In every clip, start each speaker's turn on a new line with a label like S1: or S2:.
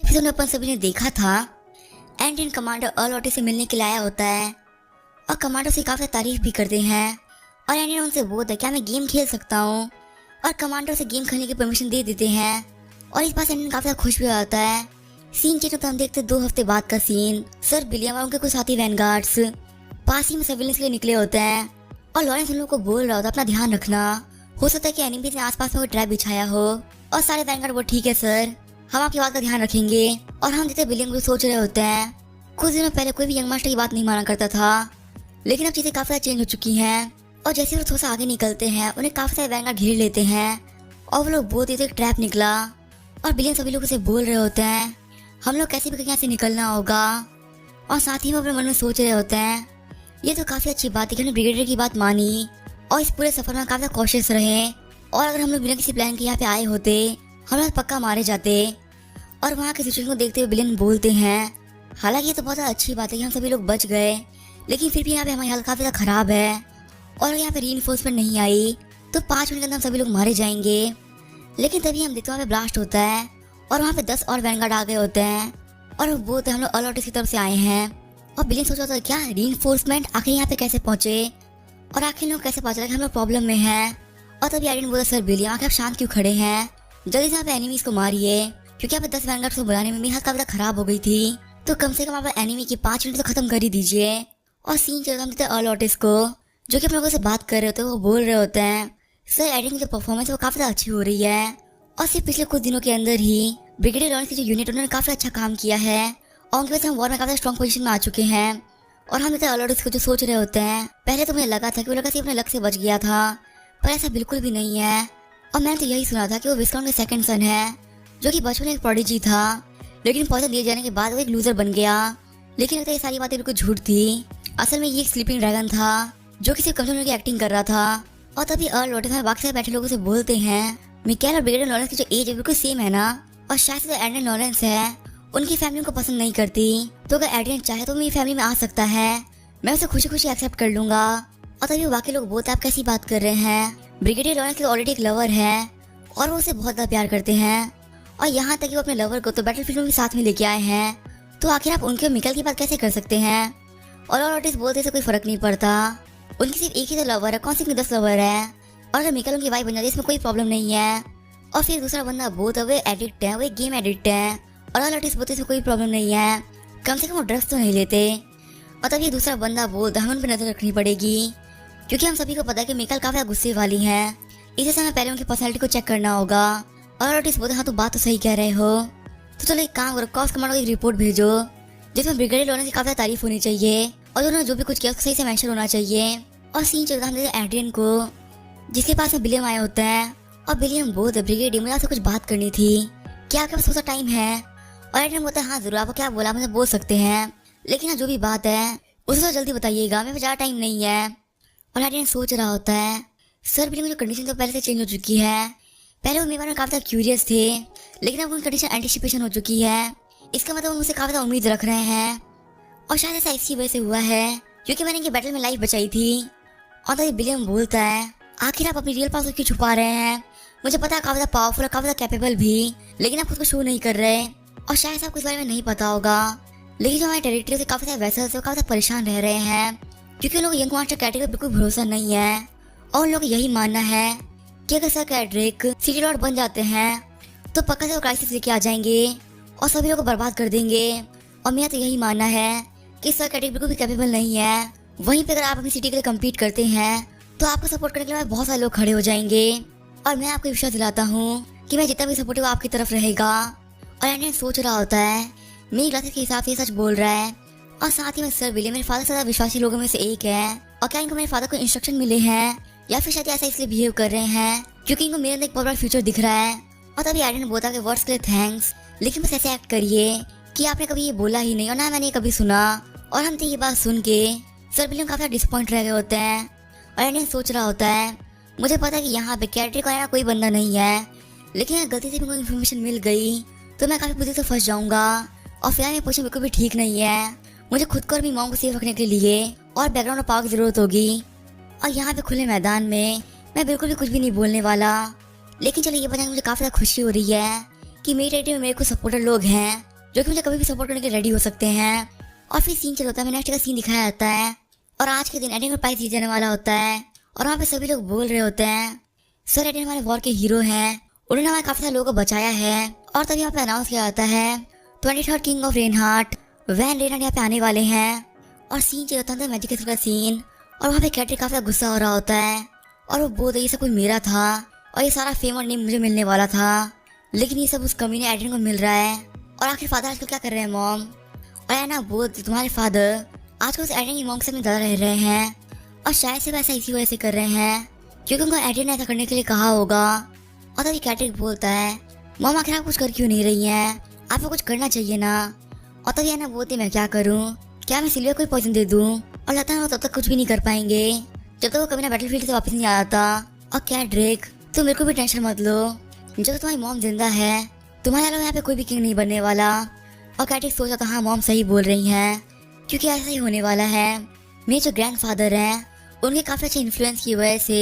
S1: Episode में अपन सभी ने देखा था एंडियन कमांडर अर्ल ओटिस से मिलने के लिए आया होता है और कमांडर से काफ़ी तारीफ भी करते हैं और एंडियन उनसे बोलता है क्या मैं गेम खेल सकता हूँ और कमांडर से गेम खेलने की परमिशन दे देते हैं और इस बात से एंडियन काफ़ी खुश भी हो जाता है। सीन चेंज होता है, हम देखते 2 हफ्ते बाद का सीन। सर विलियम और उनके कुछ साथी वैनगार्ड्स पास ही में सर्विलेंस के लिए निकले होते हैं और लॉरेंस उन लोगों को बोल रहा होता है अपना ध्यान रखना, हो सकता है कि एनिमीज ने आसपास में कोई ट्रैप बिछाया हो। और सारे वैनगार्ड वो ठीक है सर, हम आपकी बात का ध्यान रखेंगे। और हम जैसे विलियम को सोच रहे होते हैं कुछ दिनों पहले कोई भी यंग मास्टर की बात नहीं माना करता था, लेकिन अब चीजें काफी ज्यादा चेंज हो चुकी हैं। और जैसे वो थोड़ा सा आगे निकलते हैं उन्हें काफी सारे वैनगार्ड घेर लेते हैं और वो लोग बोलते थे ट्रैप निकला। और विलियम सभी लोगों से बोल रहे होते हैं हम लोग कैसे भी यहाँ से निकलना होगा। और साथ ही वो अपने मन में सोच रहे होते हैं ये तो काफी अच्छी बात है कि हमने ब्रिगेडियर की बात मानी और इस पूरे सफर में काफी कॉशियस रहे। और अगर हम लोग बिना किसी प्लान के यहाँ पे आए होते हम लोग पक्का मारे जाते। और वहाँ की सिचुएशन को देखते हुए विलेन बोलते हैं हालांकि ये तो बहुत अच्छी बात है कि हम सभी लोग बच गए, लेकिन फिर भी यहाँ पे हमारी हालत काफी ज़्यादा खराब है और यहाँ पे रीइंफोर्समेंट नहीं आई तो 5 मिनट के अंदर हम सभी लोग मारे जाएंगे। लेकिन तभी हम देखते वहाँ पे ब्लास्ट होता है और वहाँ पे 10 और वैनगार्ड आ गए होते हैं और वो बोलते हैं हम लोग अर्ल ओटिस की तरफ से आए हैं। और विलेन सोच रहा था क्या रीइंफोर्समेंट आखिर यहाँ पे कैसे पहुंचे और आखिर लोग कैसे पता चला कि हम लोग प्रॉब्लम में हैं। और तभी आइडेन बोला सर विलियम आखिर आप शांत क्यों खड़े हैं, जल्दी से यहाँ पे एनिमीज को मारिए, क्योंकि यहाँ पे 10 वैनगार्ड को बुलाने में मेरी हालत काफी खराब हो गई थी, तो कम से कम आप एनिमी की 5 मिनट तो खत्म कर ही दीजिए। और सीन चल रहा हम अर्ल ओटिस को जो कि अपने लोगों से बात कर रहे होते हैं वो बोल रहे होते हैं सर एडिन की जो परफॉर्मेंस है वो काफी अच्छी हो रही है और सिर्फ पिछले कुछ दिनों के अंदर ही ब्रिगेडियर लॉरेंस की जो यूनिट उन्होंने काफी अच्छा काम किया है और उनकी वजह से हम वॉर में काफी स्ट्रॉन्ग पोजीशन में आ चुके हैं। और हम अर्ल ओटिस को जो सोच रहे होते हैं पहले तो मुझे लगा था कि वो लड़का सिर्फ अपने लक से बच गया था, पर ऐसा बिल्कुल भी नहीं है। और मैंने तो यही सुना था कि वो विस्काउंट के सेकंड सन है जो कि बचपन में एक प्रोडिजी था, लेकिन पॉइजन दिए जाने के बाद वो एक लूजर बन गया। लेकिन लगता है ये सारी बातें बिल्कुल झूठ थी, असल में ये एक स्लीपिंग ड्रैगन था जो किसी कमजोर की एक्टिंग कर रहा था। और तभी अर्ल ओटिस में बाकी सारे बैठे लोगों से बोलते हैं मिकाएल और ब्रिगेडियर लॉरेंस की जो एज है बिल्कुल सेम है ना, और शायद से एडियन लॉरेंस है उनकी फैमिली को पसंद नहीं करती, तो अगर एडियन चाहे तो मेरी फैमिली में आ सकता है, मैं उसे खुशी खुशी एक्सेप्ट कर लूंगा। और तभी बाकी लोग बोलते हैं आप कैसी बात कर रहे हैं, ब्रिगेडियर लॉरेंस की ऑलरेडी एक लवर है और वो उसे बहुत ज्यादा प्यार करते हैं और यहाँ तक कि वो अपने लवर को तो बैटलफील्ड में भी साथ में लेके आए हैं, तो आखिर आप उनके मिकाएल की बात कैसे कर सकते हैं। और अर्ल ओटिस बोलते से कोई फर्क नहीं पड़ता, उनकी सिर्फ एक ही तो लवर है, कौन सी 10 लवर है, और अगर मिकाएल उनकी वाइफ बन जाती है इसमें कोई प्रॉब्लम नहीं है। और फिर दूसरा बंदा बोलता है वो एडिक्ट है, वो एक गेम एडिक्ट है, और अर्ल ओटिस बोलते इसमें कोई प्रॉब्लम नहीं है, कम से कम वो ड्रग्स तो नहीं लेते। और तभी दूसरा बंदा बोलता है हमें उन पर नजर रखनी पड़ेगी क्योंकि हम सभी को पता है कि मिकाएल काफी गुस्से वाली है, इसे हमें पहले उनकी पर्सनैलिटी को चेक करना होगा। और अर्ल ओटिस बोलते हाँ तो बात तो सही कह रहे हो, तो चलो एक काम करो कॉस्ट कमांडो को एक रिपोर्ट भेजो जिसमें ब्रिगेडियर लॉरेंस की काफी तारीफ होनी चाहिए और उन्होंने जो भी कुछ किया उसको सही से मेंशन होना चाहिए। और सीन चलता हम देखते एड्रियन को जिसके पास में विलियम आया होता है और विलियम बोलते ब्रिगेडियर मुझे आपसे कुछ बात करनी थी, क्या आपके पास थोड़ा सा टाइम है। और एड्रियन बोलता है हाँ जरूर, आपको क्या बोला मुझे बोल सकते हैं, लेकिन हाँ जो भी बात है उसे तो जल्दी बताइएगा, मेरे पास ज़्यादा टाइम नहीं है। और एड्रियन सोच रहा होता है सर विलियम की कंडीशन तो पहले से चेंज हो चुकी है, पहले वो मेरे बारे में काफी ज्यादा क्यूरियस थे लेकिन अब उनकी कंडीशन एंटिसिपेशन हो चुकी है, इसका मतलब वो मुझसे काफी ज्यादा उम्मीद रख रहे हैं। और शायद ऐसा इसी वजह से हुआ है क्योंकि मैंने इनकी बैटल में लाइफ बचाई थी। और तभी विलियम बोलता है आखिर आप अपनी रियल पावर क्यों छुपा रहे हैं, मुझे पता है काफी ज्यादा पावरफुल और काफी ज्यादा कैपेबल भी, लेकिन आप खुद को शो नहीं कर रहे और शायद आपको इस बारे में नहीं पता होगा, लेकिन जो हमारे टेरिटरी से काफी सारे वैसल्स है वो काफी ज्यादा परेशान रह रहे हैं क्योंकि उन लोग यंग मास्टर कैटेगरी पर बिल्कुल भरोसा नहीं है और उन लोग यही मानना है कि अगर सर कैड्रिक सिटी लॉर्ड बन जाते हैं तो पक्का से वो क्राइसिस लेके आ जाएंगे और सभी लोगों को बर्बाद कर देंगे। और मेरा तो यही मानना है कि सर कैड्रिक बिल्कुल भी कैपेबल नहीं है, वहीं पे अगर आप अपनी सिटी के लिए कम्पीट करते हैं तो आपको सपोर्ट करने के लिए बहुत सारे लोग खड़े हो जाएंगे और मैं आपको विश्वास दिलाता हूँ कि मैं जितना भी सपोर्टिव आपकी तरफ रहेगा। और एंडियन सोच रहा होता है मेरी क्लासेस के हिसाब से सच बोल रहा है और साथ ही में सर विलियम मेरे फादर से ज्यादा विश्वासी लोगों में से एक है, और क्या इनको मेरे फादर को इंस्ट्रक्शन मिले हैं या फिर शायद ऐसा इसलिए बिहेव कर रहे हैं क्योंकि इनको मेरे अंदर एक बहुत बड़ा फ्यूचर दिख रहा है। और तभी एडियन बोलता है वर्ड्स के लिए थैंक्स, लेकिन बस ऐसे एक्ट करिए कि आपने कभी ये बोला ही नहीं और ना मैंने ये कभी सुना। और हम तो ये बात सुन के सर विलियम काफी डिसअपॉइंट रह गए होते हैं और एडियन सोच रहा होता है मुझे पता है कि यहाँ पे कैरेक्टर का कोई बंदा नहीं है, लेकिन अगर गलती से भी कोई इन्फॉर्मेशन मिल गई तो मैं काफी बुरी से फंस जाऊंगा और फिर मेरी पोजीशन बिल्कुल भी ठीक नहीं है, मुझे खुद को और अपनी मॉम को सेफ रखने के लिए और बैकग्राउंड और पावर की जरूरत होगी। और यहाँ पे खुले मैदान में मैं बिल्कुल भी कुछ भी नहीं बोलने वाला, लेकिन चलो ये बताएं मुझे काफी ज्यादा खुशी हो रही है कि मेरी टेरिटरी में मेरे को सपोर्टर लोग हैं जो कि मुझे कभी भी सपोर्ट करने के रेडी हो सकते हैं। और फिर सीन चल होता है, नेक्स्ट का सीन दिखाया जाता है और आज के दिन एडेन को प्राइज दिया जाने वाला होता है और वहाँ पे सभी लोग बोल रहे होते हैं सर एडेन हमारे वॉर के हीरो हैं, उन्होंने हमारे काफी सारे लोगों को बचाया है। और तभी यहाँ पे अनाउंस किया जाता है 23rd king of Reinhardt van Reinhardt यहाँ पे आने वाले हैं। और सीन चाहिए होता है मैजिक का सीन और वहाँ पे कैटरी काफी गुस्सा हो रहा होता है और वो बोलते ये सब कुछ मेरा था और ये सारा फेम और नेम मुझे मिलने वाला था, लेकिन ये सब उस कमीने एडेन को मिल रहा है। और आखिर फादर आजकल क्या कर रहे हैं मॉम? और एना बोलती तुम्हारे फादर आजकल उस एडेन की मॉम से ज़्यादा रह रहे हैं और शायद से वैसा इसी वजह से कर रहे हैं क्योंकि उनको एडेन ने ऐसा करने के लिए कहा होगा। और तभी कैटरिक बोलता है मॉम आखिर आप कुछ कर क्यों नहीं रही हैं, आपको कुछ करना चाहिए ना। और तभी एना बोलती मैं क्या करूँ, क्या मैं सिल्विया को पॉइजन दे दूँ? और लगता है वो तब तक कुछ भी नहीं कर पाएंगे जब तक वो कभी ना बैटलफील्ड से वापस नहीं आ जाता। और क्या ड्रेक तुम मेरे को भी टेंशन मत लो, जब तक तुम्हारी मॉम जिंदा है तुम्हारे अलावा यहाँ पे कोई भी किंग नहीं बनने वाला। और कैटरिक सोचा था हाँ मॉम सही बोल रही हैं क्योंकि ऐसा ही होने वाला है। मेरे जो ग्रैंडफादर हैं उनके काफी अच्छे इन्फ्लुएंस की वजह से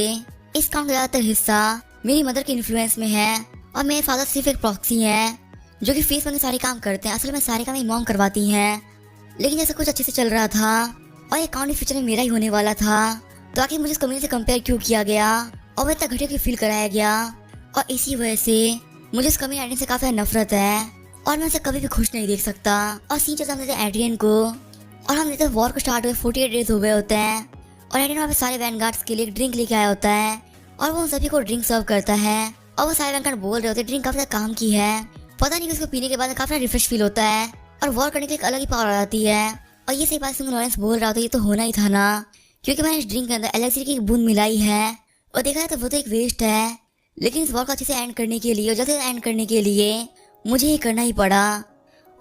S1: इस काम का ज्यादातर हिस्सा मेरी मदर के इन्फ्लुएंस में है और मेरे फादर सिर्फ एक प्रॉक्सी हैं जो कि फेस में सारे काम करते हैं, असल में सारे काम मेरी मॉम करवाती हैं। लेकिन जैसे कुछ अच्छे से चल रहा था और ये अकाउंट फ्यूचर में मेरा ही होने वाला था तो आखिर मुझे इस कंपनी से कंपेयर क्यों किया गया और मैं इतना घटिया क्यों फील कराया गया। और इसी वजह से मुझे इस कंपनी एड्रियन से काफी नफरत है और मैं उसे कभी भी खुश नहीं देख सकता। और सीन चलता हम देते हैं एड्रियन को और हम देते हैं वॉर को स्टार्ट हुए 48 डेज हो गए होते हैं और एड्रियन वहाँ पे सारे वैनगार्ड्स के लिए ड्रिंक लेके आया होता है और वो उन सभी को ड्रिंक सर्व करता है और वो सारे वैनगार्ड बोल रहे होते हैं ड्रिंक काफी काम की है, पता नहीं कि उसको पीने के बाद काफी रिफ्रेश फील होता है और वॉर करने के एक अलग ही पावर आ जाती है। और ये सही बात लॉरेंस बोल रहा होता है ये तो होना ही था ना क्योंकि मैंने इस ड्रिंक के अंदर एलेक्सी की एक बूंद मिलाई है और देखा है तो वो तो एक वेस्ट है, लेकिन इस वॉर को अच्छे से एंड करने के लिए और जल्दी से एंड करने के लिए मुझे ये करना ही पड़ा।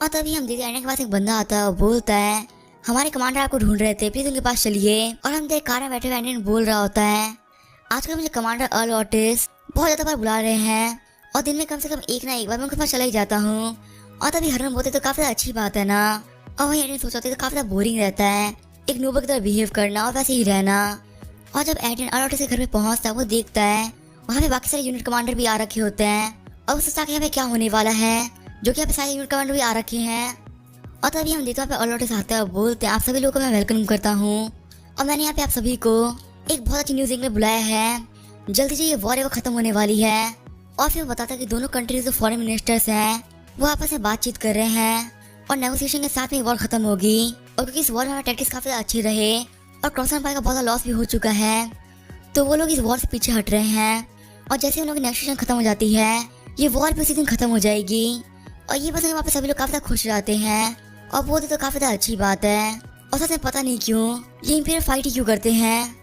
S1: और तभी हम देखते हैं के पास एक बंदा आता है और बोलता है हमारे कमांडर आपको ढूंढ रहे थे, प्लीज उनके पास चलिए। और हम देख कार में बैठे हुए एंडियन बोल रहा होता है आजकल मुझे कमांडर अर्ल ऑटिस बहुत ज्यादा बार बुला रहे हैं और दिन में कम से कम एक ना एक बार मैं उनके पास चला ही जाता हूँ। और तभी हरन बोलते तो काफी अच्छी बात है ना। और वही एडियन सोचते तो काफी बोरिंग रहता है एक नोबल की तरह बिहेव करना और वैसे ही रहना। और जब एडियन अर्ल ऑटिस के घर में पहुंचता है वो देखता है वहाँ पे बाकी सारे यूनिट कमांडर भी आ रखे होते हैं और उससे यहाँ पे क्या होने वाला है जो कि यहाँ पे सारे यूनिट कमांडर भी आ रखे हैं। और तभी हम देखते हैं यहाँ पे अर्ल ऑटिस आते हैं और बोलते हैं आप सभी लोगों को मैं वेलकम करता हूँ और मैंने यहाँ पे आप सभी को एक बहुत अच्छी न्यूज़ में बुलाया है, जल्दी से ये वॉर है वो खत्म होने वाली है। और फिर वो बताता है कि दोनों कंट्रीज जो फॉरेन मिनिस्टर्स हैं वो आपस में बातचीत कर रहे हैं और नेगोशिएशन के साथ में वॉर खत्म होगी। और क्योंकि इस वॉर में हमारे टैक्टिक्स काफी अच्छे रहे और क्रॉसन पाई का बहुत लॉस भी हो चुका है तो वो लोग इस वॉर से पीछे हट रहे हैं। और जैसे उन लोगों की नेगोशिएशन खत्म हो जाती है ये वॉर भी उसी दिन खत्म हो जाएगी। और ये बस वहाँ पे सभी लोग काफी खुश रहते हैं और बोलते तो काफी अच्छी बात है। और सच में पता नहीं क्यों ये इंपीरियल फाइट ही क्यों करते हैं।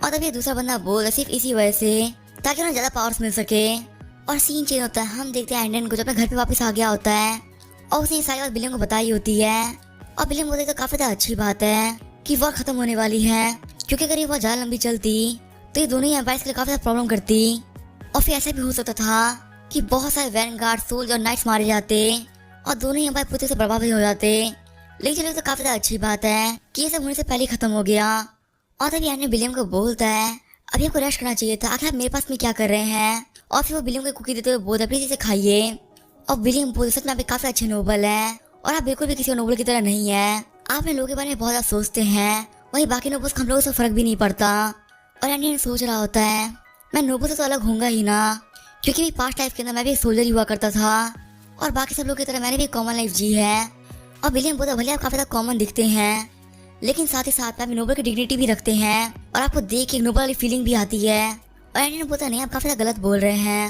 S1: और तभी दूसरा बंदा बोल सिर्फ इसी वजह से ताकि उन्हें ज्यादा पावर्स मिल सके। और सीन चेंज होता है, हम देखते हैं एंडन को जो अपने घर पे वापस आ गया होता है और उसने ये सारी बात विलियम को बताई होती है। और विलियम बोलते तो काफी अच्छी बात है कि वॉर खत्म होने वाली है क्योंकि अगर ये वॉर ज्यादा लंबी चलती तो ये दोनों ही एम्पायर्स के लिए काफी प्रॉब्लम करती। और फिर ऐसा भी हो सकता था कि बहुत सारे वैनगार्ड सोल्जर और नाइट्स मारे जाते और दोनों ही एम्पायर पूरी से प्रभावित हो जाते। लेकिन चलो तो काफी अच्छी बात है कि ये सब होने से पहले खत्म हो गया। और तभी एंडन विलियम को बोलता है अभी आपको रेस्ट करना चाहिए था, आखिर आप मेरे पास में क्या कर रहे हैं। और फिर वो विलियम को कुकी देते हुए बोलता है प्लीज इसे खाइए। और विलियम बोलते सच में आप काफी अच्छे नोबल हैं और आप बिल्कुल भी किसी नोबल की तरह नहीं है, आप अपने लोगों के बारे में बहुत ज्यादा सोचते हैं, वही बाकी नोबल्स को हम लोगों से फर्क भी नहीं पड़ता। और एंडन सोच रहा होता है मैं नोबल से तो अलग होऊंगा ही ना क्योंकि मेरी पास्ट लाइफ के अंदर मैं भी एक सोल्जर ही हुआ करता था और बाकी सब लोग की तरह मैंने भी कॉमन लाइफ जी है। और विलियम बोलता भले आप काफी ज्यादा कॉमन दिखते हैं लेकिन साथ ही साथ आप नोबल की डिग्निटी भी रखते हैं और आपको देख के एक नोबल वाली फीलिंग भी आती है। और एंडन बोलता नहीं आप काफी गलत बोल रहे हैं।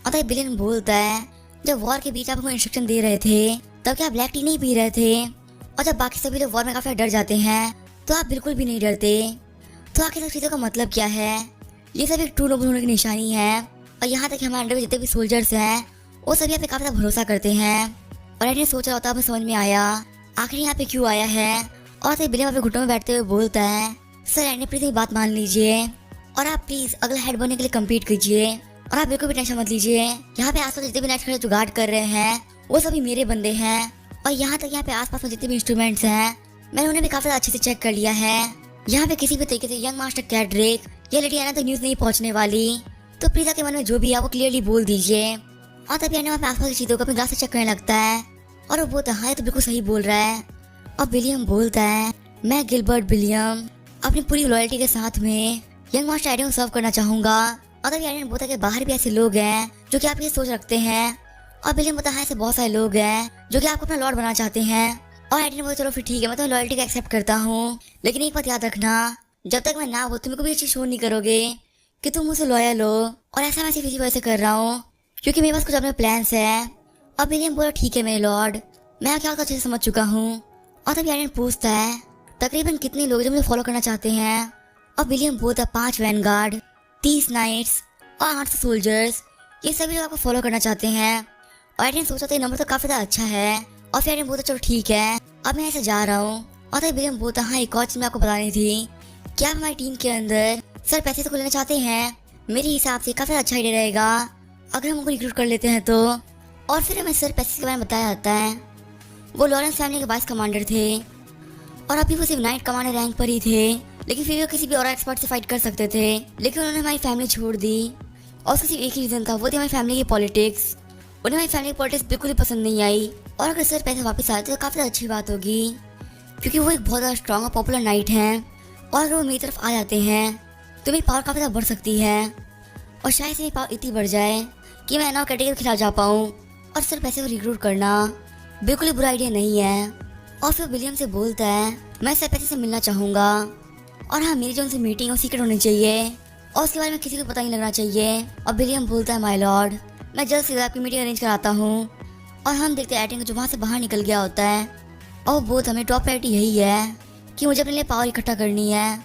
S1: और तब विलियम बोलता है जब वॉर के बीच आपको इंस्ट्रक्शन दे रहे थे तब क्या आप ब्लैक टी नहीं पी रहे थे, और जब बाकी सभी लोग वॉर में काफी डर जाते हैं तो आप बिल्कुल भी नहीं डरते, तो आखिर सब चीजों का मतलब क्या है। ये सब एक ट्रू नोबल होने की निशानी है। और यहाँ तक हमारे अंडर में जितने भी सोल्जर्स हैं वो सभी यहाँ पे काफी भरोसा करते हैं। और एंडन सोच रहा होता हमें समझ में आया आखिर यहाँ पे क्यों आया है। और तब विलियम अपने घुटनों में बैठते हुए बोलता है सर एंडन प्लीज मेरी बात मान लीजिए और आप प्लीज अगला हेड बनने के लिए कम्पीट कीजिए और आप बिल्कुल भी टेंशन मत लीजिए। यहाँ पे आसपास जितने भी नाइट खड़े जुगाड़ कर रहे हैं वो सभी मेरे बंदे हैं। और यहाँ तक यहाँ पे आसपास में जितने भी इंस्ट्रूमेंट्स हैं मैंने उन्हें भी काफी अच्छे से चेक कर लिया है। यहाँ पे किसी भी तरीके से यंग मास्टर कैड्रेक या लेडी एना तक न्यूज नहीं पहुँचने वाली, तो प्लीज आपके मन में जो भी है वो क्लियरली बोल दीजिए। और तभी एंडन वहाँ पे आसपास की चीजों को अपने ग्लास से चेक करने लगता है और वो बोलता है हाँ ये तो बिल्कुल सही बोल रहा है। और विलियम बोलता है मैं गिलबर्ट विलियम अपनी पूरी लॉयल्टी के साथ में यंग मास्टर एडन को सर्व करना चाहूंगा। और तभी एडन बोलता है कि बाहर भी ऐसे लोग हैं जो कि आप ये सोच रखते हैं। और विलियम बोलता है ऐसे बहुत सारे लोग हैं जो कि आपको अपना लॉर्ड बनाना चाहते हैं। और एडन बोलता चलो फिर ठीक है मैं तो लॉयल्टी का एक्सेप्ट करता हूँ, लेकिन एक बात याद रखना जब तक मैं ना हो तुम को भी ये चीज शो नहीं करोगे कि तुम मुझसे लॉयल हो। और ऐसा मैं सिर्फ इसी वजह से कर रहा हूँ क्योंकि मेरे पास कुछ अपने प्लान्स है। और विलियम बोला ठीक है मेरे लॉर्ड, मैं क्या अच्छे से समझ चुका हूँ। और तभी एडन पूछता है तकरीबन कितने लोग जो मुझे फॉलो करना चाहते हैं। और विलियम बोलता है 5 वैनगार्ड, 30 नाइट्स और 800 सोल्जर्स, ये सभी लोग आपको फॉलो करना चाहते हैं। और एडन सोचा था ये नंबर तो काफी ज्यादा अच्छा है। और फिर एडन बोलता चलो ठीक है अब मैं ऐसे जा रहा हूँ। और तभी विलियम बोलता हाँ एक और चीज मैं आपको बतानी थी कि आप हमारी टीम के अंदर सर पैसे तो लेना चाहते हैं, मेरे हिसाब से काफी अच्छा आइडिया रहेगा अगर हम उनको रिक्रूट कर लेते हैं तो। और फिर हमें सर पैसे के बारे में बताया जाता है वो लॉरेंस फैमिली के वाइस कमांडर थे और अभी वो सिर्फ नाइट कमांडर रैंक पर ही थे, लेकिन फिर वो किसी भी और एक्सपर्ट से फाइट कर सकते थे। लेकिन उन्होंने हमारी फैमिली छोड़ दी और उसका सिर्फ एक ही रीजन था, वो थी हमारी फैमिली की पॉलिटिक्स। उन्हें हमारी फैमिली की पॉलिटिक्स बिल्कुल ही पसंद नहीं आई। और अगर सर पैसे वापस आए तो काफी अच्छी बात होगी क्योंकि वो एक बहुत ज्यादा स्ट्रॉन्ग और पॉपुलर नाइट है। और अगर वो मेरी तरफ आ जाते हैं तो मेरी पावर काफी ज्यादा बढ़ सकती है और शायद से मेरी पावर इतनी बढ़ जाए कि मैं एनआर कैटेगरी के खिलाफ जा पाऊँ। और सर पैसे को रिक्रूट करना बिल्कुल ही बुरा आइडिया नहीं है। और फिर विलियम से बोलता है मैं सर पैसे से मिलना चाहूँगा और हाँ मेरी जो उनसे मीटिंग है वो सीक्रेट होनी चाहिए और उसके बारे में किसी को पता नहीं लगना चाहिए। और विलियम बोलता है माय लॉर्ड मैं जल्द से जल्द आपकी मीटिंग अरेंज कराता हूँ। और हम देखते हैं एडन जो वहाँ से बाहर निकल गया होता है और वो हमें टॉप प्रायोरिटी यही है कि मुझे अपने लिए पावर इकट्ठा करनी है,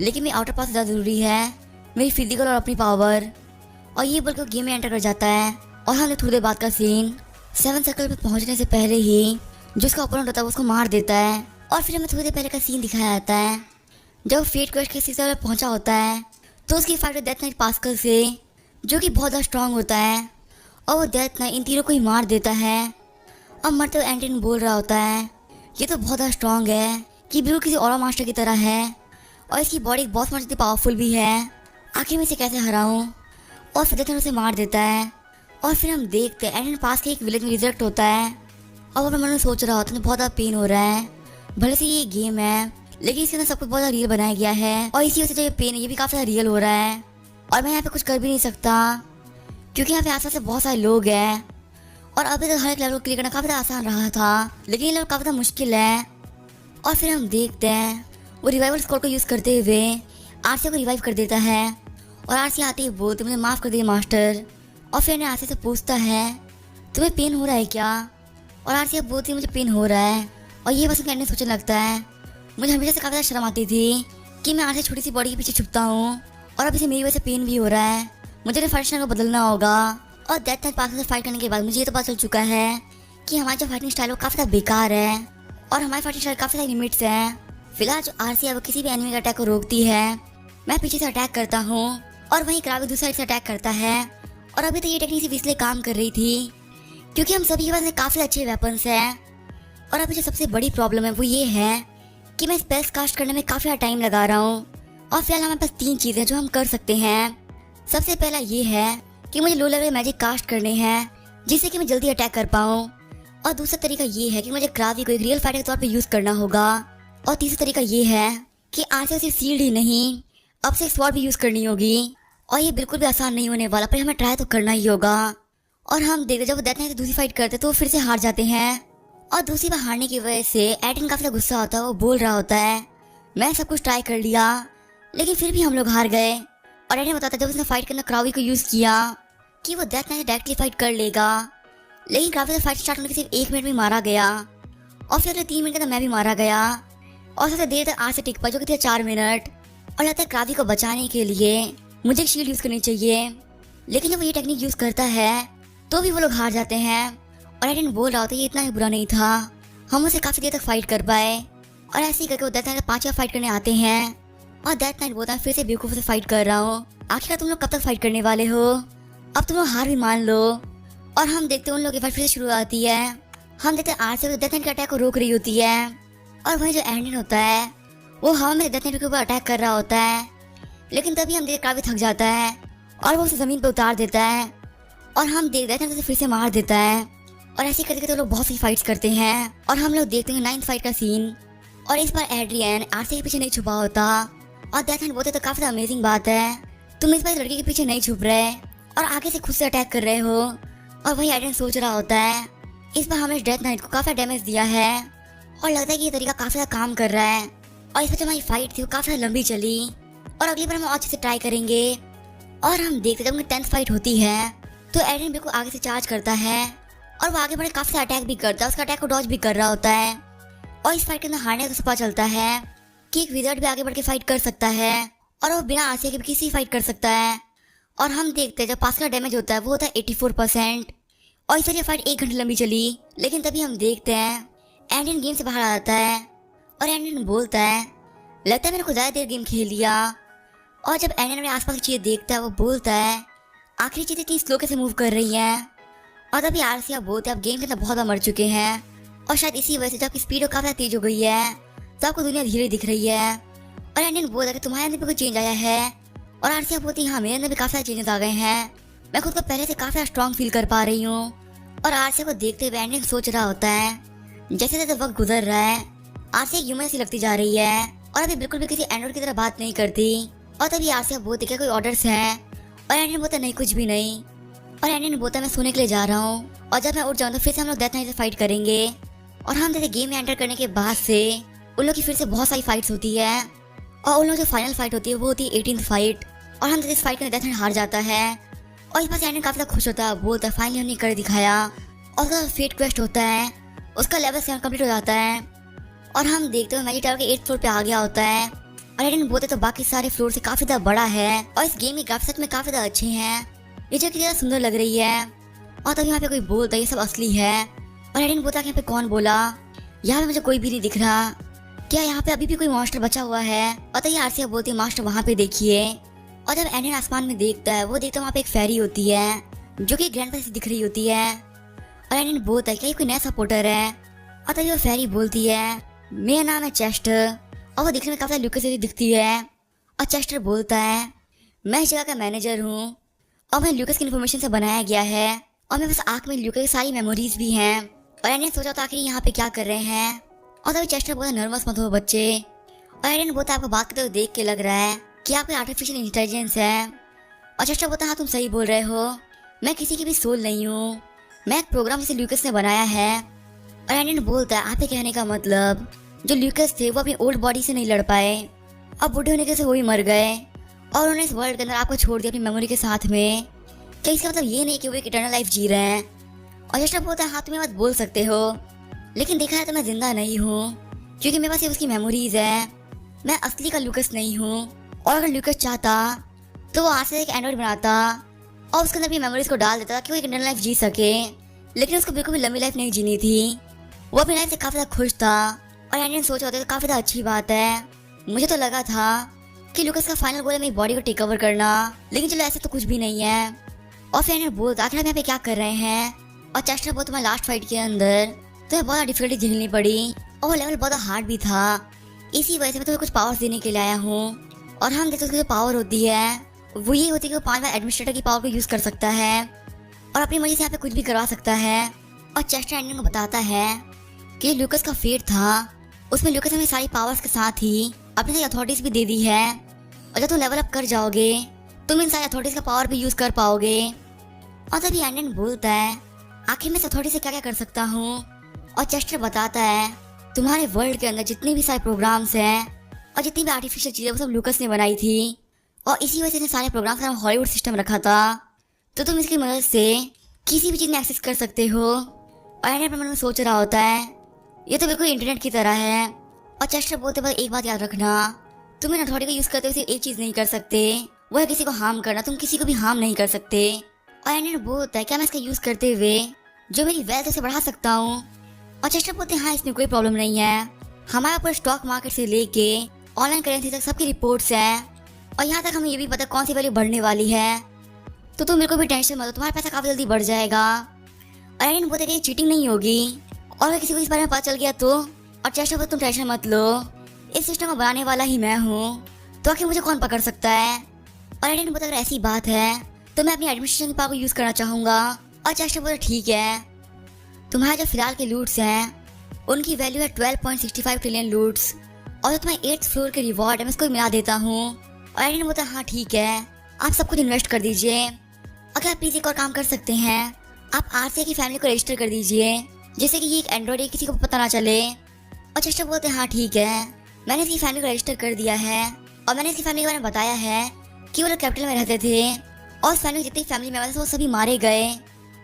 S1: लेकिन मेरी आउटर पावर ज़्यादा ज़रूरी है, मेरी फिजिकल और अपनी पावर। और ये बोलकर गेम में एंटर कर जाता है। और हमने थोड़ी देर बाद का सीन 7 सर्कल पे पहुंचने से पहले ही जो उसका ओपोनेंट होता है वो उसको मार देता है। और फिर हमें थोड़ी देर पहले का सीन दिखाया जाता है जब फेट क्रश के सीजन में पहुंचा होता है तो उसकी फाइट डेथ नाइट पास्कल से जो कि बहुत ज़्यादा स्ट्रांग होता है और वो डेथ नाइट इन तीनों को ही मार देता है। और मरते हुए एंटन बोल रहा होता है ये तो बहुत ज़्यादा स्ट्रांग है कि बिल्कुल किसी और मास्टर की तरह है और इसकी बॉडी बहुत मज़े पावरफुल भी है, आखिर में इसे कैसे हराऊं। और फिर डेथ नाइट उसे मार देता है। और फिर हम देखते हैं एंटन पास के एक विलेज में रिजल्ट होता है और वो अपने मन में सोच रहा होता है बहुत ज़्यादा पेन हो रहा है, भले से ये गेम है लेकिन इसके अंदर सब कुछ बहुत ज़्यादा रियल बनाया गया है और इसी वजह से जो ये पेन है ये भी काफ़ी ज़्यादा रियल हो रहा है और मैं यहाँ पे कुछ कर भी नहीं सकता क्योंकि यहाँ पे आसपास से बहुत सारे लोग हैं। और अभी तक हर एक लेवल को क्लियर करना काफ़ी ज़्यादा आसान रहा था, लेकिन ये लेवल काफ़ी ज़्यादा मुश्किल है। और फिर हम देखते हैं वो रिवाइवल स्कोर को यूज़ करते हुए आरसी को रिवाइव कर देता है और आरसी आते ही बोलते मुझे माफ़ कर दिए मास्टर। और फिर आरसी से पूछता है तुम्हें पेन हो रहा है क्या? और आरसी अब बोलती है मुझे पेन हो रहा है। और ये बस उनके सोचने लगता है मुझे हमेशा से काफ़ी ज़्यादा शर्म आती थी कि मैं आरसी छोटी सी बॉडी के पीछे छुपता हूँ और अब इसे मेरी वजह से पेन भी हो रहा है, मुझे अपने फाइटिंग को बदलना होगा। और डेथ नाइट पास्कल से फाइट करने के बाद मुझे ये तो पता चल चुका है कि हमारी जो फाइटिंग स्टाइल वो काफ़ी ज़्यादा बेकार है और हमारी फाइटिंग स्टाइल काफ़ी सारी लिमिट्स हैं। फिलहाल जो आरसी है वो किसी भी एनिमी के अटैक को रोकती है, मैं पीछे से अटैक करता हूँ और वहीं क्रावी दूसरी साइड से अटैक करता है। और अभी तो ये टेक्निक सिर्फ इसलिए काम कर रही थी क्योंकि हम सभी के पास काफ़ी अच्छे वेपन्स हैं। और अभी जो सबसे बड़ी प्रॉब्लम है वो ये है कि मैं स्पेल्स कास्ट करने में काफ़ी ज़्यादा टाइम लगा रहा हूँ। और फिलहाल हमारे पास 3 चीज़ें जो हम कर सकते हैं। सबसे पहला ये है कि मुझे लो लेवल मैजिक कास्ट करने हैं जिससे कि मैं जल्दी अटैक कर पाऊँ। और दूसरा तरीका ये है कि मुझे क्रावी को एक रियल फाइटर के तौर पे यूज़ करना होगा। और तीसरा तरीका ये है कि आज से सिर्फ सील्ड ही नहीं अब से स्वॉर्ड भी यूज़ करनी होगी। और ये बिल्कुल भी आसान नहीं होने वाला, पर हमें ट्राई तो करना ही होगा। और हम देखते जब वो डेथ नाइट से दूसरी फाइट करते तो वो फिर से हार जाते हैं। और दूसरी बार हारने की वजह से एडन काफी गुस्सा होता है, वो बोल रहा होता है मैं सब कुछ ट्राई कर लिया लेकिन फिर भी हम लोग हार गए। और एडन बताता है जब उसने फाइट करना क्रावी को यूज़ किया कि वो डेथ नाइट से डायरेक्टली फाइट कर लेगा, लेकिन क्रावी से फाइट स्टार्ट होने के सिर्फ 1 मिनट में मारा गया और फिर अगले 3 मिनट के अंदर मैं भी मारा गया और सबसे देर तक 8 से टिक पाई जो कि थे 4 मिनट। और लगता है क्रावी को बचाने के लिए मुझे एक शील्ड यूज़ करनी चाहिए, लेकिन जब वो ये टेक्निक यूज़ करता है तो भी वो लोग हार जाते हैं। और एडन बोल रहा होता है ये इतना ही बुरा नहीं था, हम उसे काफ़ी देर तक फाइट कर पाए। और ऐसे ही करके वो डेथ नाइट 5 बार फाइट करने आते हैं और डेथ नाइट बोलता है फिर से बेवकूफ़ से फाइट कर रहा हूँ, आखिरकार तुम लोग कब तक फाइट करने वाले हो, अब तुम लोग हार भी मान लो। और हम देखते हैं उन लोगों की फाइट फिर से शुरू आती है। हम देखते हैं आरसी डेथ नाइट के अटैक को रोक रही होती है और वहीं जो एंडन होता है वो हवा में डेथ नाइट के ऊपर अटैक कर रहा होता है, लेकिन तभी हम देखते क्रावी थक जाता है और वो उसे ज़मीन पर उतार देता है। और हम देख रहे थे उसे फिर से मार देता है। और ऐसे करके तो लोग बहुत सी फाइट्स करते हैं और हम लोग देखते हैं 9th फाइट का सीन। और इस बार एड्रियन आरसी के पीछे नहीं छुपा होता और डेथ हैंड बोलते तो काफी अमेजिंग बात है, तुम इस बार लड़की के पीछे नहीं छुप रहे और आगे से खुद से अटैक कर रहे हो। और वही एड्रियन सोच रहा होता है इस बार हमने डेथ नाइट को काफी डैमेज दिया है और लगता है कि ये तरीका काफी ज्यादा काम कर रहा है। और इस पर जो हमारी फाइट थी वो काफी लंबी चली और अगली बार हम और अच्छे से ट्राई करेंगे। और हम देखते जब उनकी 10th फाइट होती है तो एड्रियन बिल्कुल आगे से चार्ज करता है और वो आगे बढ़े काफी से अटैक भी करता है, उसका अटैक को डॉज भी कर रहा होता है। और इस फाइट के अंदर हारने का पता चलता है कि एक विजार्ड भी आगे बढ़ के फाइट कर सकता है और वो बिना आरसी के भी किसी फाइट कर सकता है। और हम देखते हैं जब पास का डैमेज होता है वो होता है 84%। और इस तरह फाइट 1 घंटे लंबी चली, लेकिन तभी हम देखते हैं एंडियन गेम से बाहर आ जाता है और एंडियन बोलता है लगता है मैंने खुद ज्यादा देर गेम खेल लिया। और जब एंडियन अपने आसपास की चीजें देखता है वो बोलता है आखिरी चीजें इतनी स्लो कैसे मूव कर रही हैं। और तभी आरसी आप बोलते हैं आप गेम के अंदर बहुत बार मर चुके हैं और शायद इसी वजह से जब आपकी स्पीड काफी तेज हो गई है तो आपको दुनिया धीरे दिख रही है। और एंडियन बोलता है कि तुम्हारे अंदर भी कोई चेंज आया है और आरसी आप बोलती है हाँ मेरे अंदर भी काफी सारे चेंजेस आ गए हैं, मैं खुद को पहले से काफी स्ट्रॉन्ग फील कर पा रही हूँ। और आरसी को देखते हुए एंडियन सोच रहा होता है जैसे जैसे वक्त गुजर रहा है आरसी एक ह्यूमन सी लगती जा रही है और अभी बिल्कुल भी किसी एंड्रॉइड की तरह बात नहीं करती। और तभी आरसी आप बोलती क्या कोई ऑर्डर्स हैं और एंडियन बोलता नहीं कुछ भी नहीं। और एंडियन बोलता मैं सोने के लिए जा रहा हूँ और जब मैं उठ जाऊँ तो फिर से हम लोग डेथ नाइट से फाइट करेंगे। और हम जैसे गेम में एंटर करने के बाद से उन लोग की फिर से बहुत सारी फाइट्स होती है और उन लोग जो फाइनल फाइट होती है वो होती है 18th फाइट। और हम जैसे इस फाइट में डेथ नाइट हार जाता है और इस बार से एंडियन काफी ज्यादा खुश होता है, बोलता है फाइनली हमने कर दिखाया। और उसका फेट क्वेस्ट होता है उसका लेवल 7 कंप्लीट हो जाता है और हम देखते हुए मैजिक टावर के 8th फ्लोर पे आ गया होता है। और एंडियन बोलते तो बाकी सारे फ्लोर से काफी ज्यादा बड़ा है और इस गेम के ग्राफिक्स सच में काफी ज्यादा अच्छे हैं, ये जगह ज्यादा सुंदर लग रही है। और तभी यहाँ पे कोई बोलता है ये सब असली है और एंडियन बोलता है यहाँ पे कौन बोला, यहाँ पे मुझे कोई भी नहीं दिख रहा, क्या यहाँ पे अभी भी कोई मॉन्स्टर बचा हुआ है। और तभी आरसी बोलती है मास्टर वहाँ पे देखिए। और जब एंडियन आसमान में देखता है वो देखता है वहाँ पे एक फेरी होती है जो कि ग्रैंड से दिख रही होती है। और एंडियन बोलता है क्या ये कोई नया सपोर्टर है। और तभी वो फेरी बोलती है मेरा नाम है चेस्टर और वो दिखने में काफी लुक से दिखती है। और चेस्टर बोलता है मैं इस जगह का मैनेजर हूँ और मैं ल्यूकस की इन्फॉर्मेशन से बनाया गया है और मेरे पास आँख में ल्यूकस की सारी मेमोरीज भी हैं। और एंडियन सोचा तो आखिर यहाँ पे क्या कर रहे हैं। और तभी चेस्टर बोलता नर्वस मत हो बच्चे। और एंडियन बोलता आपको बात करते हुए देख के लग रहा है कि आप कोई आर्टिफिशियल इंटेलिजेंस है। और चेस्टर बोलता हाँ तुम सही बोल रहे हो, मैं किसी की भी सोल नहीं हूँ, मैं एक प्रोग्राम जिसे ल्यूकस ने बनाया है। और एंडियन बोलता है आपके कहने का मतलब जो ल्यूकस थे वो अपनी ओल्ड बॉडी से नहीं लड़ पाए और बूढ़े होने के से वो भी मर गए और उन्होंने इस वर्ल्ड के अंदर आपको छोड़ दिया अपनी मेमोरी के साथ में। क्या इसका मतलब ये नहीं कि वो एक इटर्नल लाइफ जी रहे हैं। और चेस्टर बोलता है हाँ तुम्हें बात बोल सकते हो, लेकिन देखा है तो मैं जिंदा नहीं हूँ क्योंकि मेरे पास ये उसकी मेमोरीज है, मैं असली का लूकस नहीं हूँ। और अगर लूकस चाहता तो वो आज से एक एंड्रॉइड बनाता और उसके अंदर अपनी मेमोरीज को डाल देता कि वो एक इंटरनल लाइफ जी सके, लेकिन उसको बिल्कुल भी लंबी लाइफ नहीं जीनी थी, वो अपनी लाइफ से काफी ज्यादा खुश था। और एंडियन सोच रहे थे तो काफी ज्यादा अच्छी बात है, मुझे तो लगा था कि लूकस का फाइनल गोल है मेरी बॉडी को टेक ओवर करना, लेकिन चलो ऐसा तो कुछ भी नहीं है। और फिर एंडियन बोलता आखिर हम यहाँ पे क्या कर रहे हैं। और चेस्टर बोलता तुम्हारी लास्ट फाइट के अंदर तुम्हें बहुत डिफिकल्टी झेलनी पड़ी और वो लेवल बहुत हार्ड भी था, इसी वजह से मैं तुम्हें कुछ पावर्स देने के लिए आया हूँ। और हम देखते उसकी जो पावर होती है वो ये होती है कि वो 5 बार एडमिनिस्ट्रेटर की पावर को यूज कर सकता है और अपनी मर्जी से यहाँ पे कुछ भी करवा सकता है। और चेस्टर एंडियन को बताता है कि ये लूकस का फेट था, उसमें लूकस ने सारी पावर्स के साथ ही अपनी सारी अथॉरिटीज भी दे दी है और जब तुम लेवल अप कर जाओगे तुम इन सारी अथॉरिटीज का पावर भी यूज कर पाओगे। और तभी एंडियन बोलता है आखिर मैं इस अथॉरिटी से क्या क्या कर सकता हूँ। और चेस्टर बताता है तुम्हारे वर्ल्ड के अंदर जितने भी सारे प्रोग्राम्स हैं और जितनी भी आर्टिफिशियल चीजें वो सब लूकस ने बनाई थी और इसी वजह से सारे प्रोग्राम्स का हॉलीवुड सिस्टम रखा था, तो तुम इसकी मदद से किसी भी चीज में एक्सेस कर सकते हो। और एंडियन अपने मन में सोच रहा होता है ये तो बिल्कुल इंटरनेट की तरह है। और चेस्टर बोलते वक्त एक बात याद रखना, तुम इन अथॉरिटी को यूज करते हुए सिर्फ एक चीज नहीं कर सकते, वो है किसी को हार्म करना, तुम किसी को भी हार्म नहीं कर सकते। और एंडियन बोलता है क्या मैं इसका यूज करते हुए जो मेरी वेल्थ उसे बढ़ा सकता हूँ। और चेस्टर बोलते हैं हाँ इसमें कोई प्रॉब्लम नहीं है, हमारे ऊपर स्टॉक मार्केट से लेके ऑनलाइन करेंसी तक सबकी रिपोर्ट्स हैं और यहाँ तक हमें ये भी पता कौन सी वैल्यू बढ़ने वाली है, तो तुम बिल्कुल भी टेंशन मत लो, तुम्हारा पैसा काफी जल्दी बढ़ जाएगा। और एंडियन बोलते हैं चीटिंग नहीं होगी और अगर किसी को इस बारे में पता चल गया तो। और चेस्टर बोलते तुम टेंशन मत लो, इस सिस्टम को बनाने वाला ही मैं हूँ, तो आखिर मुझे कौन पकड़ सकता है। और एंडियन बोलते अगर ऐसी बात है तो मैं अपनी एडमिनिस्ट्रेशन की पावर को यूज़ करना चाहूँगा। और चेस्टर बोलता ठीक है, तुम्हारे जो फिलहाल के लूट्स हैं उनकी वैल्यू है 12.65 ट्रिलियन लूट्स, और जो तुम्हारे 8th फ्लोर के रिवॉर्ड है मैं उसको मिला देता हूँ। और एडिन बोलता हाँ ठीक है, आप सब कुछ इन्वेस्ट कर दीजिए। अगर आप प्लीज़ एक और काम कर सकते हैं, आप आरसीए की फैमिली को रजिस्टर कर दीजिए, जिससे कि ये एक एंड्रॉइड है, किसी को पता ना चले। और चेस्टर बोलते हैं हाँ ठीक है, मैंने इसकी फैमिली को रजिस्टर कर दिया है, और मैंने इसकी फैमिली के बारे में बताया है कि वो लोग कैपिटल में रहते थे, और उस फैमिली के जितनी फैमिली मेंबर्स वो सभी मारे गए,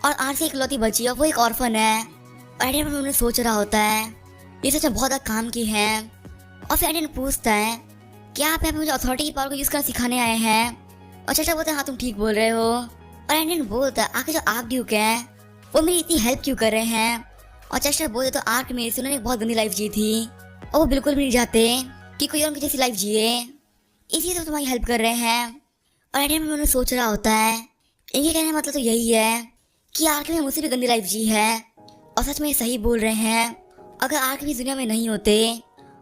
S1: और आरसीए इकलौती बची है वो एक ऑर्फन है। और एडिन उन्हें सोच रहा होता है ये सच में बहुत ज़्यादा काम की है। और फिर एडिन पूछता है क्या आप यहाँ पे मुझे अथॉरिटी की पावर को यूज़ करना सिखाने आए हैं? और चेस्टर बोलते हैं हाँ तुम ठीक बोल रहे हो। और एडिन बोलता है आखिर जो आर्क ड्यूक है वो मेरी इतनी हेल्प क्यों कर रहे हैं? और चेस्टर बोलते तो आर्क में से उन्होंने एक बहुत गंदी लाइफ जी थी, और वो बिल्कुल भी नहीं चाहते कि कोई और उनकी जैसी लाइफ जिए, इसलिए तो तुम्हारी हेल्प कर रहे हैं। और एडिन में उन्हें सोच रहा होता है इनके कहने का मतलब तो यही है कि आर्क में मुझसे भी गंदी लाइफ जी है, और सच में ये सही बोल रहे हैं। अगर आर्क भी दुनिया में नहीं होते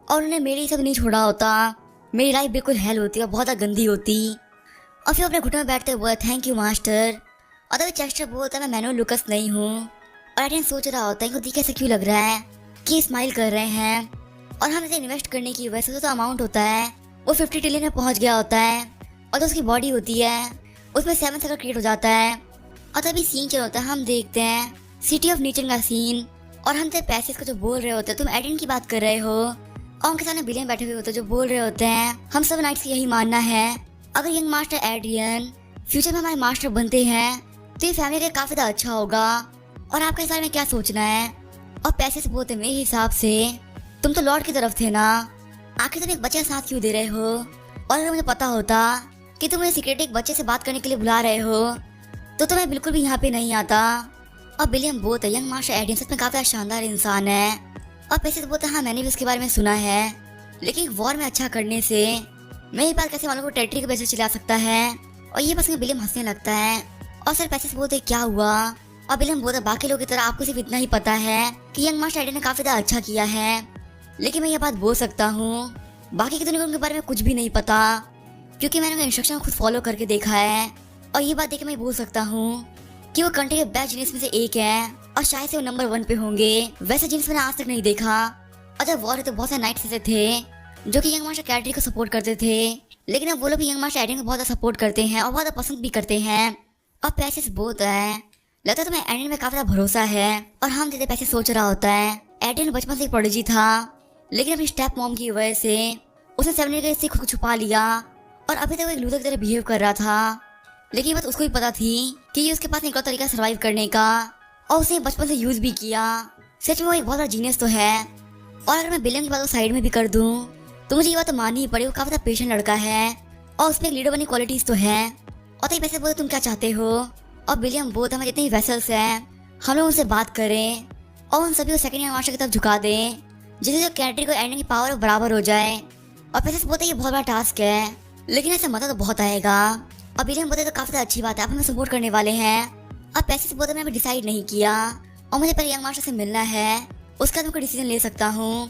S1: और उन्होंने मेरे सब नहीं छोड़ा होता, मेरी लाइफ बिल्कुल हेल होती और बहुत ज़्यादा गंदी होती। और फिर अपने घुटने में बैठते हुए थैंक यू मास्टर। और तभी चेस्टर बोलता है मैं मैनुअल लुकस नहीं हूँ। और एडिन सोच रहा होता है इनको देख कैसे क्यों लग रहा है कि स्माइल कर रहे हैं, और हम इसे इन्वेस्ट करने की वजह से जो अमाउंट होता है वो 50 ट्रिलियन में पहुँच गया होता है, और जो उसकी बॉडी होती है उसमें 7 सर्कल क्रिएट हो जाता है। और तभी सीन चल होता है, हम देखते हैं सिटी ऑफ नेचर का सीन, और हम तेरे पैसे को जो बोल रहे होते हैं, तुम एडिन की बात कर रहे हो, और उनके सामने बिलियन बैठे हुए होते हैं जो बोल रहे होते हैं हम सब नाइट्स की यही मानना है अगर यंग मास्टर एड्रियन फ्यूचर में हमारे मास्टर बनते हैं तो ये फैमिली के काफी ज्यादा अच्छा होगा। और आपका इस बारे में क्या सोचना है? और पैसे से बोलते मेरे हिसाब से तुम तो लॉर्ड की तरफ थे ना, आखिर तुम एक बच्चे का साथ क्यों दे रहे हो? और अगर मुझे पता होता कि तुम मुझे सीक्रेटली एक बच्चे से बात करने के लिए बुला रहे हो तो मैं बिल्कुल भी यहाँ पे नहीं आता। और विलियम बोलता है यंग मास्टर एडियन सच में काफी शानदार इंसान है। और पैसे तो बोलता है हाँ मैंने भी उसके बारे में सुना है, लेकिन वॉर में अच्छा करने से मेरी बात कैसे वालों को टेरिटरी के बेसिस सुलझा सकता है। और ये बस विलियम हंसने लगता है। और सर पैसे से बोलते क्या हुआ? और विलियम बोलता बाकी लोगों की तरह आपको सिर्फ इतना ही पता है कि यंग मास्टर एडियन ने काफी ज्यादा अच्छा किया है, लेकिन मैं ये बात बोल सकता हूँ बाकी की दुनिया को उनके बारे में कुछ भी नहीं पता, क्योंकि मैंने उनके इंस्ट्रक्शन खुद फॉलो करके देखा है। और ये बात देख के मैं बोल सकता हूँ कि वो कंट्री के बेस्ट जीनियस में से एक है, और शायद से वो नंबर 1 पे होंगे। वैसे जीनियस मैंने आज तक नहीं देखा। और जब वॉर है तो बहुत सारे नाइट्स ऐसे थे जो कि यंग मास्टर कैटरी को सपोर्ट करते थे, लेकिन अब वो लोग भी यंग मास्टर एडियन को बहुत ज्यादा सपोर्ट करते हैं और बहुत ज्यादा पसंद भी करते हैं। और पैसे से बोलता है लगता है तुम्हें एडियन में काफी ज्यादा भरोसा है। और हम देते पैसे सोच रहा होता है एडियन बचपन से एक प्रोडिजी था, लेकिन अपनी स्टेप मॉम की वजह से उसने 7 ईयर से खुद को छुपा लिया, और अभी तक वो एक लूजर की तरह बिहेव कर रहा था। लेकिन बस उसको भी पता थी कि ये उसके पास एक और तरीका सर्वाइव करने का, और उसने बचपन से यूज भी किया। सच में वो एक बहुत बड़ा जीनियस तो है। और अगर मैं विलियम की बात को साइड में भी कर दूं तो मुझे ये बात तो माननी ही पड़ी, वो काफी पेशेंट लड़का है और उसमें एक लीडर बनी क्वालिटीज तो है। और तो पैसे बोलते तुम क्या चाहते हो? और विलियम बोलता हमें जितने वेसल्स हैं हम लोग उनसे बात करें और उन सभी को सेकंड ईयर मास्टर की तरफ झुका दें, जिससे जो कैरेक्टर को एंडिंग की पावर बराबर हो जाए। और पैसे बोलते ये बहुत बड़ा टास्क है, लेकिन ऐसा मजा तो बहुत आएगा। और विलियम बोलते तो काफी अच्छी बात है, आप हमें सपोर्ट करने वाले हैं। अब पैसे से बोलते मैंने डिसाइड नहीं किया और मुझे पहले यंग मास्टर से मिलना है, उसका मैं कोई डिसीजन ले सकता हूँ।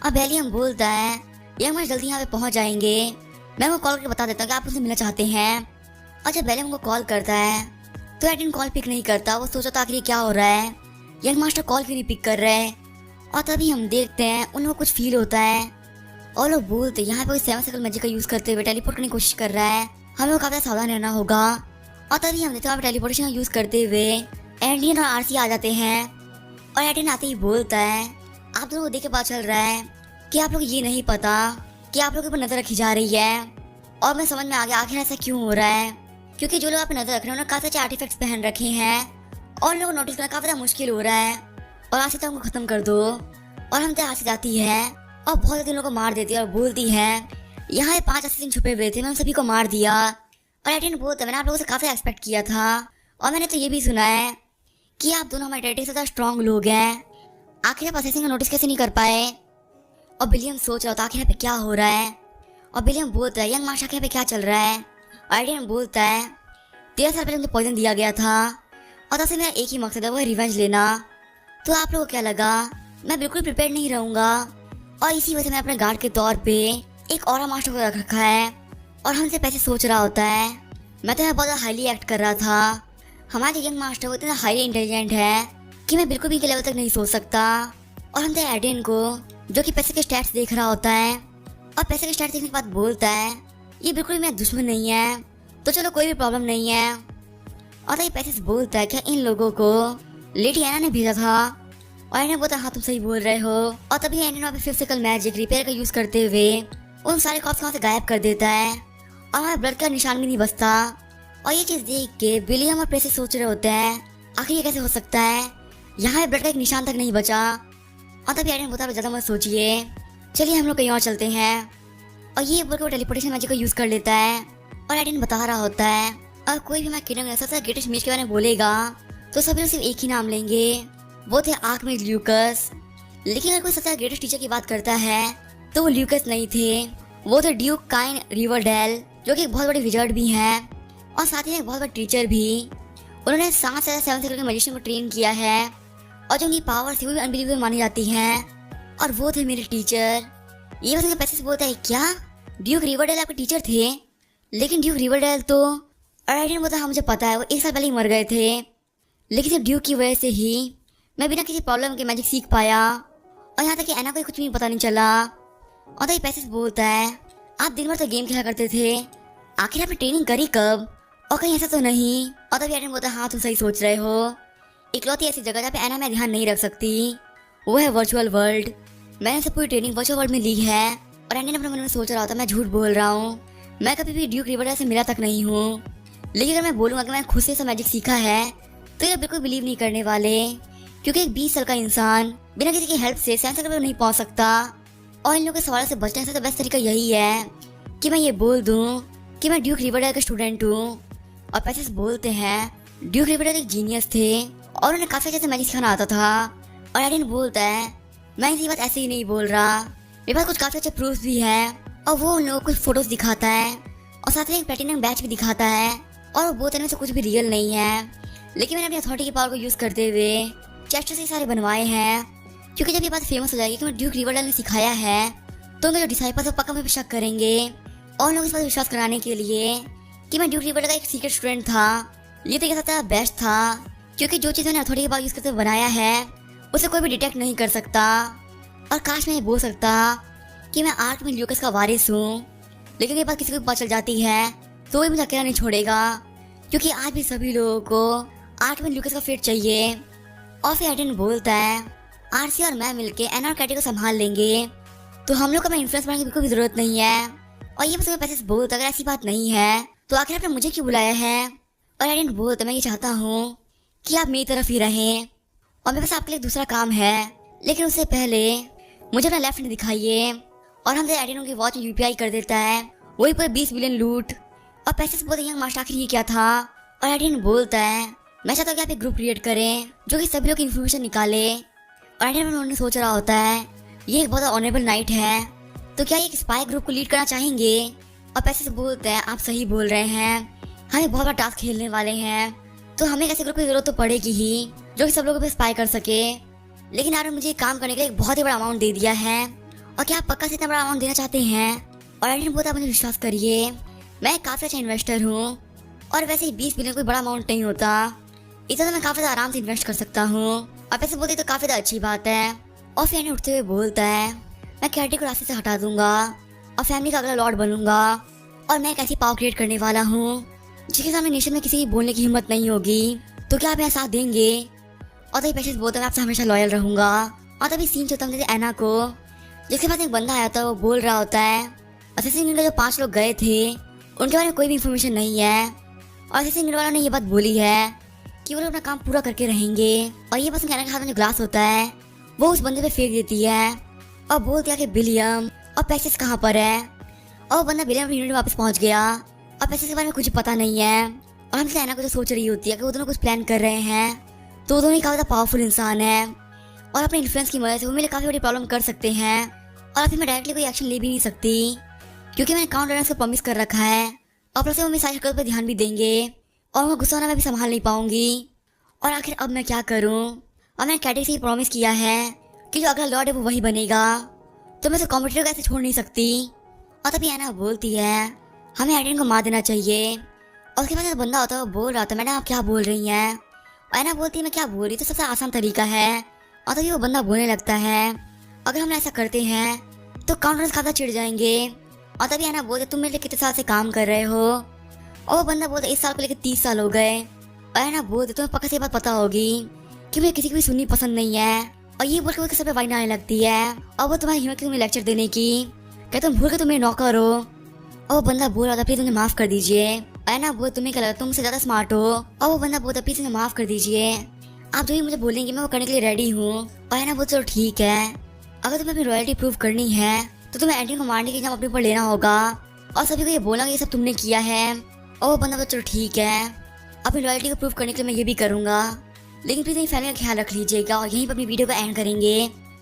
S1: अब विलियम बोलता है यंग मास्टर जल्दी यहाँ पे पहुँच जाएंगे, मैं उनको कॉल करके बता देता हूँ कि आप उनसे मिलना चाहते हैं। और जब विलियम को कॉल करता है तो एडिन कॉल पिक नहीं करता। वो सोचा था आखिर क्या हो रहा है, यंग मास्टर कॉल क्यों नहीं पिक कर रहे। और तभी हम देखते हैं उनको कुछ फील होता है और लोग बोलते यहाँ पे 7 सर्कल मैजिक का यूज करते हुए टेलीपोर्ट करने की कोशिश कर रहा है, हमें वो काफी सावधान रहना होगा। और तभी हम देखते हैं टेलीपोर्टेशन का यूज करते हुए एंडियन और आरसी आ जाते हैं। और एडिन आते ही बोलता है आप दोनों को देख के पता चल रहा है कि आप लोग ये नहीं पता कि आप लोगों पर नजर रखी जा रही है। और मैं समझ में आ गया आखिर ऐसा क्यों हो रहा है, क्योंकि जो लोग आप पे नजर रख रहे हैं उन्होंने काफी अच्छे आर्टिफैक्ट्स पहन रखे हैं और लोगों को नोटिस करना काफी ज्यादा मुश्किल हो रहा है। और आरसी तो हमको खत्म कर दो। और हम तो आरसी जाती है और बहुत से लोगों को मार देती है और बोलती है यहाँ 5 असिस्टेंट छुपे हुए थे, मैंने सभी को मार दिया। और एडिन बोलता है मैंने आप लोगों से काफी एक्सपेक्ट किया था, और मैंने तो ये भी सुना है कि आप दोनों हमारे टेरिटरी से ज्यादा स्ट्रॉन्ग लोग हैं, आखिर आप असेसिंग का नोटिस कैसे नहीं कर पाए। और विलियम सोच रहा था आखिर यहाँ पे क्या हो रहा है। और विलियम बोलता है यंग मास्टर के यहाँ पे क्या चल रहा है। और एडिन बोलता है 13 साल पहले मुझे पॉइजन दिया गया था और तब से मेरा एक ही मकसद है, वो है रिवेंज लेना। तो आप लोगों को क्या लगा मैं बिल्कुल प्रिपेयर नहीं रहूंगा, और इसी वजह से मैं अपने गार्ड के तौर पे एक और मास्टर को रख रखा है। और हमसे पैसे सोच रहा होता है मैं तो यहाँ बहुत हाईली एक्ट कर रहा था। हमारे यंग मास्टर वो इतना हाईली इंटेलिजेंट है कि मैं बिल्कुल भी इनके लेवल तक नहीं सोच सकता। और हम तो एडेन को, जो कि पैसे के स्टैट्स देख रहा होता है और पैसे के स्टैट्स देखने के बाद बोलता है ये बिल्कुल भी मेरा दुश्मन नहीं है, तो चलो कोई भी प्रॉब्लम नहीं है। और ये पैसे से बोलता है कि इन लोगों को लेडी एना ने भेजा था। और एना बोलता है हाँ तुम सही बोल रहे हो। और तभी एना पे फिजिकल मैजिक रिपेयर का यूज करते हुए उन सारे कॉप्स वहाँ से गायब कर देता है और हमारे ब्लड का निशान भी नहीं बचता। और ये चीज देख के विलियम और प्रेसी सोच रहे होते हैं आखिर ये कैसे हो सकता है, यहाँ ब्लड का एक निशान तक नहीं बचा। और तभी एडन बोलता है ज्यादा मत सोचिए, चलिए हम लोग कहीं और चलते हैं। और ये बोल के वो टेलीपोर्टेशन मैजिक का यूज कर लेता है। और एडन बता रहा होता है और कोई भी हमारे किंगडम में सबसे ग्रेटेस्ट मेज के बारे में बोलेगा तो सभी लोग सिर्फ एक ही नाम लेंगे, वो थे आर्कमेज ल्यूकस। लेकिन अगर कोई सबसे ग्रेटेस्ट टीचर की बात करता है तो वो ल्यूकस नहीं थे, वो थे ड्यूक काइन रिवरडेल, जो कि एक बहुत बड़े विजर्ड भी हैं और साथ ही एक बहुत बड़े टीचर भी। उन्होंने 7 से 7 से मैजिशियन को ट्रेन किया है और जो उनकी पावर्स थी वो भी अनबिलीवेबल मानी जाती हैं। और वो थे मेरे टीचर। ये बस उनके पैसे से बोलता है क्या ड्यूक रिवरडेल आपके टीचर थे? लेकिन ड्यूक रिवरडेल तो, और आइडन बोलता हाँ मुझे पता है वो 1 साल पहले ही मर गए थे, लेकिन सिर्फ ड्यूक की वजह से ही मैं बिना किसी प्रॉब्लम के मैजिक सीख पाया और यहाँ तक कि एना को कुछ भी पता नहीं चला। और तो ये पैसे से बोलता है आप दिन भर तो गेम खेला करते थे, आखिर आपने ट्रेनिंग करी कब? और कहीं ऐसा तो नहीं? और तभी एडन बोलता है हाँ तुम सही सोच रहे हो, इकलौती ऐसी जगह जहाँ पे एना मैं ध्यान नहीं रख सकती वो है वर्चुअल वर्ल्ड। मैंने सब पूरी ट्रेनिंग वर्चुअल वर्ल्ड में ली है। और एडन अपने मन में सोच रहा होता मैं झूठ बोल रहा हूँ, मैं कभी भी ड्यूक रिवरडेल से मिला तक नहीं हूँ। लेकिन अगर मैं बोलूँगा कि मैंने खुद से सब मैजिक सीखा है तो ये बिल्कुल बिलीव नहीं करने वाले, क्योंकि एक 20 साल का इंसान बिना किसी की हेल्प से साइंस तक नहीं पहुँच सकता। और इन लोगों के सवाल से बचने का बेस्ट तरीका यही है कि मैं ये बोल दूँ कि मैं ड्यूक रिवरडेल का स्टूडेंट हूँ। और पैसे बोलते हैं ड्यूक रिवरडेल एक जीनियस थे और उन्हें काफी अच्छे से मैजिक सिखाना आता था। और एडन बोलता है मैं इसी बात ऐसे ही नहीं बोल रहा, मेरे पास कुछ काफी अच्छे प्रूफ भी है। और वो उन लोगों को कुछ फोटोज दिखाता है और साथ में एक प्लेटिनम बैच भी दिखाता है। और वो बोलते हैं से कुछ भी रियल नहीं है, लेकिन मैंने अपनी अथॉरिटी की पावर को यूज करते हुए चेस्ट से सारे बनवाए हैं, क्योंकि जब ये बात फेमस हो जाएगी कि मैं ड्यूक रिवरडेल ने सिखाया है तो उनके जो डिसाइपल्स पक्का मुझे शक करेंगे। और लोग इस बात विश्वास कराने के लिए कि मैं ड्यूक रिवरडेल का एक सीक्रेट स्टूडेंट था, ये तो कहता बेस्ट था, क्योंकि जो चीज़ मैंने अथॉरिटी की पावर यूज करते हुए बनाया है उसे कोई भी डिटेक्ट नहीं कर सकता। और काश मैं ये बोल सकता कि मैं आर्कमेज ल्यूकस का वारिस हूँ, लेकिन ये बात किसी को पता चल जाती है तो वो मुझे अकेला नहीं छोड़ेगा, क्योंकि आज भी सभी लोगों को आर्कमेज ल्यूकस का फेट चाहिए। और फिर एडन बोलता है आरसी और मैं मिलके एना और कैटी को संभाल लेंगे, तो हम लोग को मैं इन्फ्लुएंस बनाने की बिल्कुल भी जरूरत नहीं है। और ये बस पैसे से बोलता अगर ऐसी बात नहीं है तो आखिर आपने मुझे क्यों बुलाया है? और एडन बोलता मैं ये चाहता हूँ कि आप मेरी तरफ ही रहें और मेरे पास आपके लिए दूसरा काम है, लेकिन उससे पहले मुझे अपना लेफ्ट हैंड दिखाइए। और हम एडन की वॉच में यूपीआई कर देता है, वही पर 20 बिलियन लूट। और पैसे से बोलते हैं मास्टर आखिर ये क्या था? और एडन बोलता है मैं चाहता हूँ कि आप एक ग्रुप क्रिएट करें जो कि सभी लोग की इन्फॉर्मेशन निकाले। और एडन उन्होंने सोच रहा होता है ये एक बहुत ऑनरेबल नाइट है, तो क्या ये एक स्पाई ग्रुप को लीड करना चाहेंगे? और पैसे से बोलते हैं आप सही बोल रहे हैं, हम एक बहुत बड़ा टास्क खेलने वाले हैं, तो हमें ऐसे ग्रुप की जरूरत तो पड़ेगी ही जो कि सब लोगों पे स्पाई कर सके। लेकिन यार मुझे काम करने के लिए एक बहुत ही बड़ा अमाउंट दे दिया है, और क्या आप पक्का से इतना बड़ा अमाउंट देना चाहते हैं? और एडन बोलता मुझे विश्वास करिए मैं काफी अच्छा इन्वेस्टर हूँ, और वैसे ही 20 बिलियन कोई बड़ा अमाउंट नहीं होता, इतना तो मैं काफी आराम से इन्वेस्ट कर सकता हूँ। और पैसे बोलते तो काफी अच्छी बात है। और फिर एडन उठते हुए बोलता है मैं कैटी को रास्ते से हटा दूंगा और फैमिली का अगला लॉर्ड बनूंगा, और मैं एक ऐसी पावर क्रिएट करने वाला हूँ जिसके सामने नेशन में किसी की बोलने की हिम्मत नहीं होगी, तो क्या आप मेरा साथ देंगे? और तभी पैसे बोलते मैं आपसे हमेशा लॉयल रहूंगा। और तभी सीन चलता है एना को, जिसके पास एक बंदा आया था, वो बोल रहा होता है असिस्टेंट गिल्ड जो 5 लोग गए थे उनके बारे में कोई भी इंफॉर्मेशन नहीं है, और असिस्टेंट गिल्ड वालों ने ये बात बोली है कि वो लोग अपना काम पूरा करके रहेंगे। और ये बस एना के हाथ में जो ग्लास होता है वो उस बंदे पे फेंक देती है और बोलती है कि विलियम और पैसेस कहाँ पर है। और वो बंदा विलियम अपनी यूनिट में वापस पहुंच गया, और पैसे के बारे में कुछ पता नहीं है। और हमसे एना को जो सोच रही होती है कि वो दोनों कुछ प्लान कर रहे हैं, तो वो दोनों ही काफी पावरफुल इंसान है और अपने इन्फ्लुएंस की मदद से वो मेरे काफी बड़ी प्रॉब्लम कर सकते हैं। और अभी मैं डायरेक्टली कोई एक्शन ले भी नहीं सकती, क्योंकि मैंने काउंट रनर्स को प्रॉमिस कर रखा है, और प्लस वो मेरी सारी हरकत पर ध्यान भी देंगे और वो गुस्सा होना मैं भी संभाल नहीं पाऊंगी। और आखिर अब मैं क्या करूं? और मैंने कैटी से प्रॉमिस किया है कि जो अगला लॉर्ड है वो वही बनेगा, तो मैं तो कॉम्पिटिटर को ऐसे छोड़ नहीं सकती। और तभी एना बोलती है हमें एडन को मार देना चाहिए। और उसके बाद जो बंदा होता है वो बोल रहा था मैडम आप क्या बोल रही हैं। और एना बोलती है मैं क्या बोल रही, तो सबसे आसान तरीका है। और तभी वो बंदा बोलने लगता है अगर हम ऐसा करते हैं तो काउंटर्स खाता चिढ़ जाएंगे। और तभी एना बोलते तुम मेरे लिए कितने साल से काम कर रहे हो। और वो बंदा बोलता इस साल को लेकर 30 साल हो गए। और एना बोलते तुम्हें पक्का से बात पता होगी कि मुझे किसी की भी सुननी पसंद नहीं है। और ये बोल के वो सब पे वाइन आने लगती है और वो तुम्हारी हिम्मत की तुम्हें लेक्चर देने की, क्या तुम भूल के तुम मेरे नौकर हो। और वो बंदा बोल रहा था प्लीज मुझे माफ कर दीजिए। एना बोल तुम्हें क्या लगता तुम मुझसे ज्यादा स्मार्ट हो। और वो बंदा बोलता प्लीज मुझे माफ कर दीजिए, आप जो भी मुझे बोलेंगे मैं वो करने के लिए रेडी हूँ। और एना बोल चलो ठीक है, अगर तुम्हें अपनी रॉयल्टी प्रूव करनी है तो तुम्हें एंटी को मारने के एग्जाम अपने ऊपर लेना होगा और सभी को ये बोलना कि ये सब तुमने किया है। और वो बंदा बोल चलो ठीक है, अपनी रॉयल्टी को प्रूव करने के लिए मैं ये भी करूंगा, लेकिन प्लीज मेरी फैमिली का ख्याल रख लीजिएगा। और यहीं पर अपनी वीडियो को एंड करेंगे।